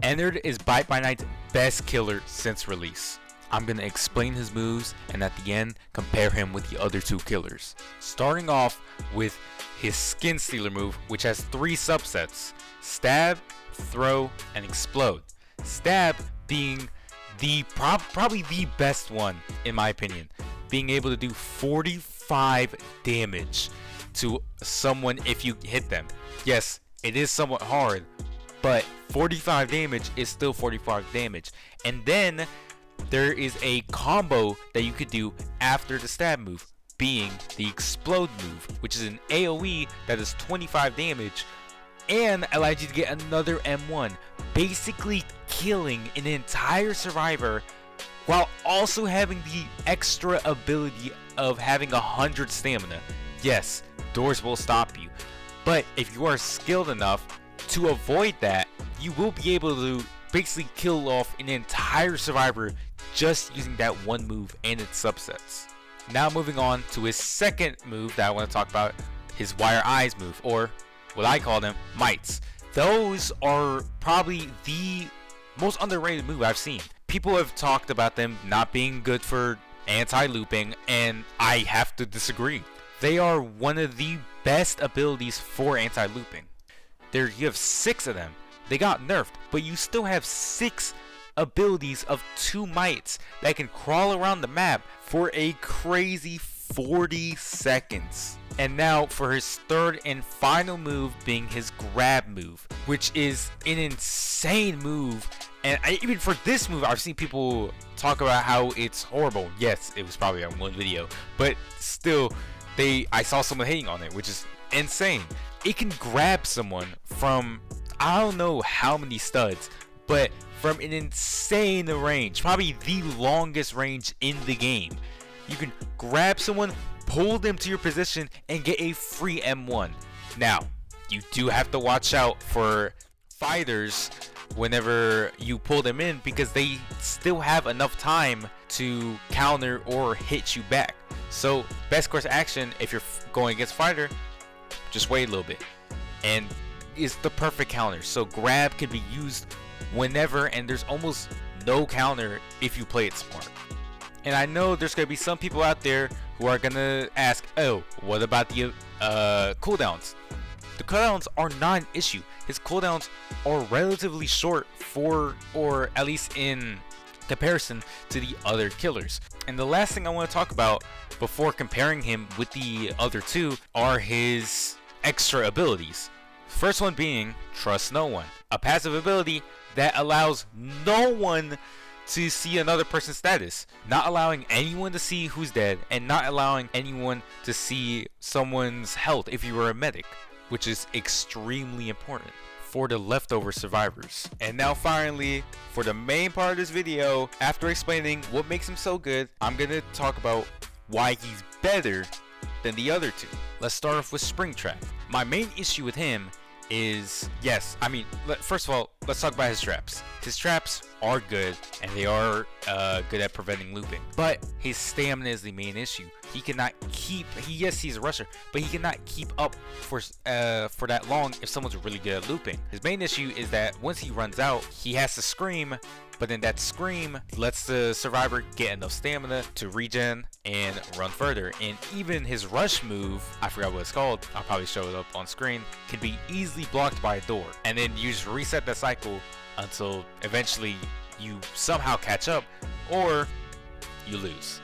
Ennard is Bite by Night's best killer since release. I'm going to explain his moves and at the end compare him with the other two killers. Starting off with his Skin Stealer move, which has 3 subsets: Stab, Throw, and Explode. Stab being the probably the best one in my opinion, being able to do 45 damage to someone if you hit them. Yes, it is somewhat hard, but 45 damage is still 45 damage. And then there is a combo that you could do after the stab move, being the Explode move, which is an AoE that is 25 damage and allows you to get another M1, basically killing an entire survivor while also having the extra ability of having 100 stamina. Yes, doors will stop you, but if you are skilled enough to avoid that, you will be able to basically kill off an entire survivor just using that one move and its subsets. Now moving on to his second move that I want to talk about, his Wire Eyes move, or what I call them, mites. Those are probably the most underrated move I've seen. People have talked about them not being good for anti-looping, and I have to disagree. They are one of the best abilities for anti-looping. You have 6 of them. They got nerfed, but you still have 6 abilities of 2 mites that can crawl around the map for a crazy 40 seconds. And now for his third and final move, being his grab move, which is an insane move. And even for this move, I've seen people talk about how it's horrible. Yes, it was probably on one video, but still, I saw someone hating on it, which is insane. It can grab someone from, I don't know how many studs, but from an insane range, probably the longest range in the game. You can grab someone, pull them to your position, and get a free M1. Now, you do have to watch out for fighters whenever you pull them in, because they still have enough time to counter or hit you back. So, best course of action if you're going against a fighter, just wait a little bit. And it's the perfect counter. So, grab can be used whenever, and there's almost no counter if you play it smart. And I know there's gonna be some people out there who are gonna ask, oh, what about the cooldowns? The cooldowns are not an issue. His cooldowns are relatively short or at least in comparison to the other killers. And the last thing I want to talk about before comparing him with the other two are his extra abilities. First one being Trust No One, a passive ability that allows no one to see another person's status, not allowing anyone to see who's dead and not allowing anyone to see someone's health if you were a medic, which is extremely important for the leftover survivors. And now finally, for the main part of this video, after explaining what makes him so good, I'm gonna talk about why he's better than the other two. Let's start off with Springtrap. My main issue with him is, first of all, let's talk about his traps. His traps are good, and they are good at preventing looping, but his stamina is the main issue. He cannot keep, yes, he's a rusher, but he cannot keep up for that long if someone's really good at looping. His main issue is that once he runs out, he has to scream, but then that scream lets the survivor get enough stamina to regen and run further. And even his rush move, I forgot what it's called, I'll probably show it up on screen, can be easily blocked by a door. And then you just reset that cycle until eventually you somehow catch up or you lose.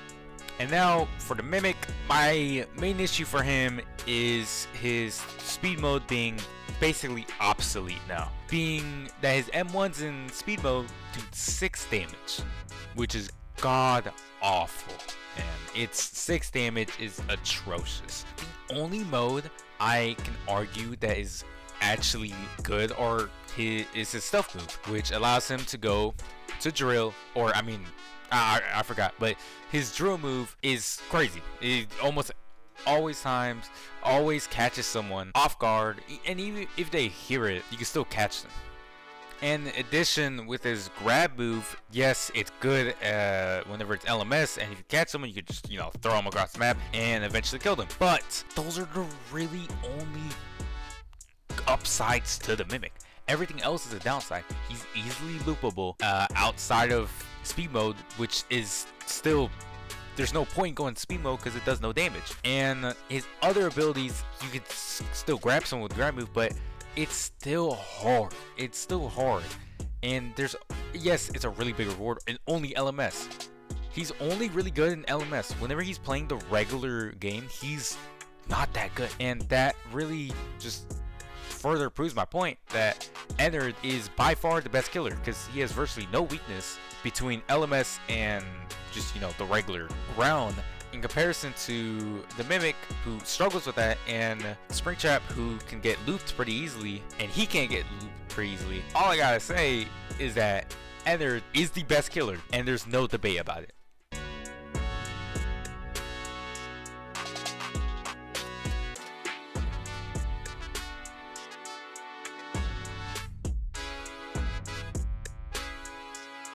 And now for the Mimic, my main issue for him is his speed mode being basically obsolete now. Being that his M1s in speed mode do 6 damage, which is god awful. And its 6 damage is atrocious. The only mode I can argue that is actually good is his stealth move, which allows him to go to drill, or I forgot, but his drill move is crazy. It almost always catches someone off guard, and even if they hear it, you can still catch them. And in addition, with his grab move, yes, it's good whenever it's LMS, and if you catch someone, you could just, throw them across the map and eventually kill them. But those are the really only upsides to the Mimic. Everything else is a downside. He's easily loopable outside of speed mode, which is still, there's no point going speed mode because it does no damage. And his other abilities, you could still grab someone with grab move, but it's still hard. It's still hard. And there's, yes, it's a really big reward and only LMS. He's only really good in LMS. Whenever he's playing the regular game, he's not that good. And that really just further proves my point that Ennard is by far the best killer, because he has virtually no weakness between LMS and just, you know, the regular round, in comparison to the Mimic, who struggles with that, and Springtrap, who can get looped pretty easily, and he can't get looped pretty easily. All I gotta say is that Ennard is the best killer, and there's no debate about it.